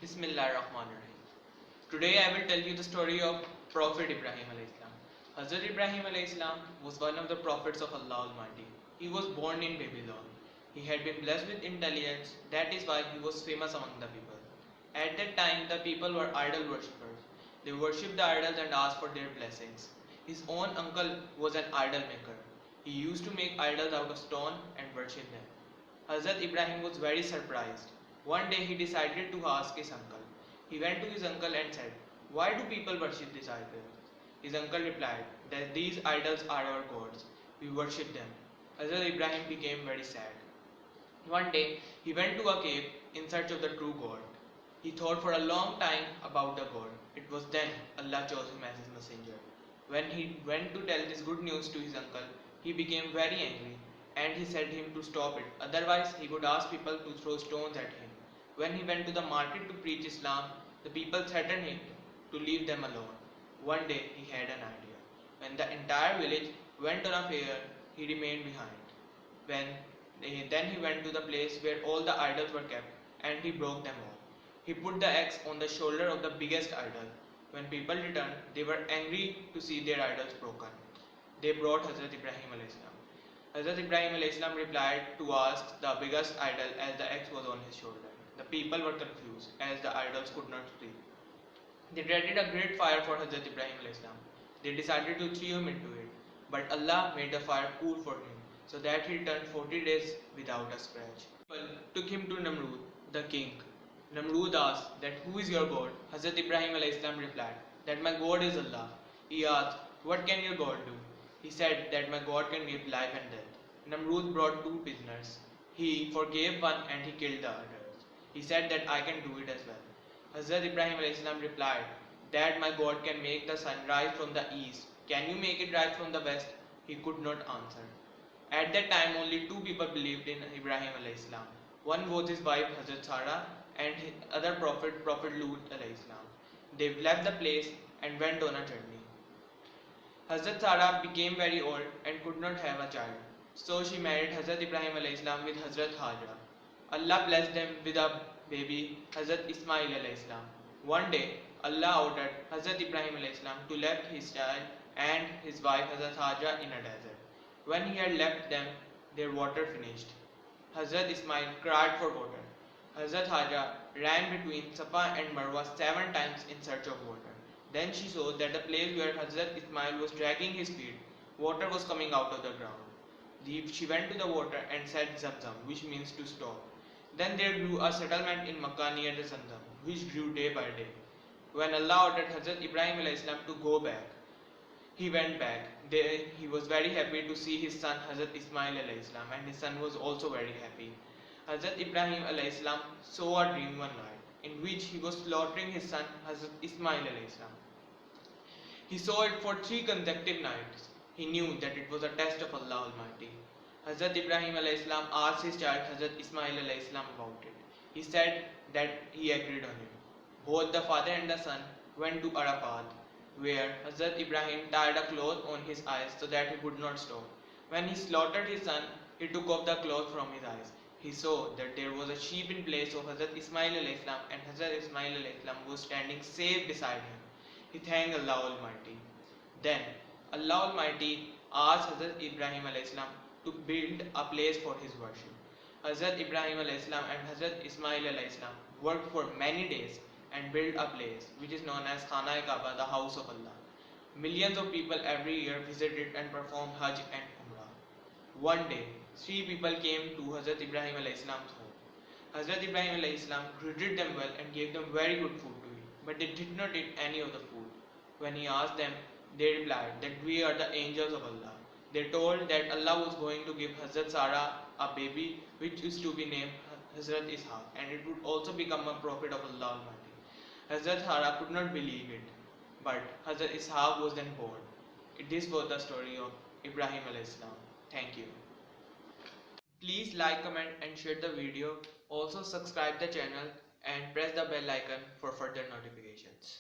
Bismillahirrahmanirrahim. Today I will tell you the story of Prophet Ibrahim alayhi salam. Hazrat Ibrahim alayhi salam was one of the prophets of Allah Almighty. He was born in Babylon. He had been blessed with intelligence, that is why he was famous among the people. At that time the people were idol worshippers. They worshipped the idols and asked for their blessings. His own uncle was an idol maker. He used to make idols out of stone and worship them. Hazrat Ibrahim was very surprised. One day he decided to ask his uncle. He went to his uncle and said, "Why do people worship these idols?" His uncle replied that these idols are our gods. We worship them. Hazrat Ibrahim became very sad. One day he went to a cave in search of the true God. He thought for a long time about the God. It was then Allah chose him as his messenger. When he went to tell this good news to his uncle, he became very angry and he said him to stop it. Otherwise, he would ask people to throw stones at him. When he went to the market to preach Islam, the people threatened him to leave them alone. One day, he had an idea. When the entire village went on a fair, he remained behind. Then he went to the place where all the idols were kept and he broke them all. He put the axe on the shoulder of the biggest idol. When people returned, they were angry to see their idols broken. They brought Hazrat Ibrahim alayhi salam. Hazrat Ibrahim alayhi salam replied to ask the biggest idol as the axe was on his shoulder. The people were confused as the idols could not speak. They dreaded a great fire for Hazrat Ibrahim alayhi salam. They decided to throw him into it, but Allah made the fire cool for him so that he returned 40 days without a scratch. People took him to Namrud, the king. Namrud asked that who is your God? Hazrat Ibrahim alayhi salam replied that my God is Allah. He asked, what can your God do? He said that my God can give life and death. Namrud brought two prisoners. He forgave one and he killed the others. He said that I can do it as well. Hazrat Ibrahim alayhi salam replied that my God can make the sun rise from the east. Can you make it rise from the west? He could not answer. At that time only two people believed in Ibrahim alayhi salam. One was his wife Hazrat Sarah and his other prophet, Prophet Lut alayhi salam. They left the place and went on a journey. Hazrat Sarah became very old and could not have a child. So she married Hazrat Ibrahim alayhi salam with Hazrat Hajra. Allah blessed them with a baby, Hazrat Ismail alayhi salam. One day, Allah ordered Hazrat Ibrahim alayhi salam to left his child and his wife Hazrat Hajra in a desert. When he had left them, their water finished. Hazrat Ismail cried for water. Hazrat Hajra ran between Safa and Marwa 7 times in search of water. Then she saw that the place where Hazrat Ismail was dragging his feet, water was coming out of the ground. She went to the water and said Zamzam, which means to stop. Then there grew a settlement in Makkah near the Zamzam, which grew day by day. When Allah ordered Hazrat Ibrahim alayhi salam to go back, he went back. He was very happy to see his son Hazrat Ismail alayhi salam, and his son was also very happy. Hazrat Ibrahim alayhi salam saw a dream one night in which he was slaughtering his son Hazrat Ismail alayhi salam. He saw it for 3 consecutive nights. He knew that it was a test of Allah Almighty. Hazrat Ibrahim alayhi salam asked his child Hazrat Ismail alayhi salam about it. He said that he agreed on it. Both the father and the son went to Arafat, where Hazrat Ibrahim tied a cloth on his eyes so that he would not stop. When he slaughtered his son, he took off the cloth from his eyes. He saw that there was a sheep in place of Hazrat Ismail alayhi salam, and Hazrat Ismail alayhi salam was standing safe beside him. He thanked Allah Almighty. Then Allah Almighty asked Hazrat Ibrahim alayhi salam to build a place for his worship. Hazrat Ibrahim alayhi salam and Hazrat Ismail alayhi salam worked for many days and built a place which is known as Khana-e-Kaaba, the house of Allah. Millions of people every year visit it and perform Hajj and Umrah. One day, 3 people came to Hazrat Ibrahim alayhi salam's home. Hazrat Ibrahim alayhi salam greeted them well and gave them very good food to eat, but they did not eat any of the food. When he asked them, they replied that we are the angels of Allah. They told that Allah was going to give Hazrat Sarah a baby which is to be named Hazrat Ishaq, and it would also become a prophet of Allah Almighty. Hazrat Sarah could not believe it, but Hazrat Ishaq was then born. This was the story of Ibrahim alayhi salam. Thank you. Please like, comment and share the video. Also subscribe the channel and press the bell icon for further notifications.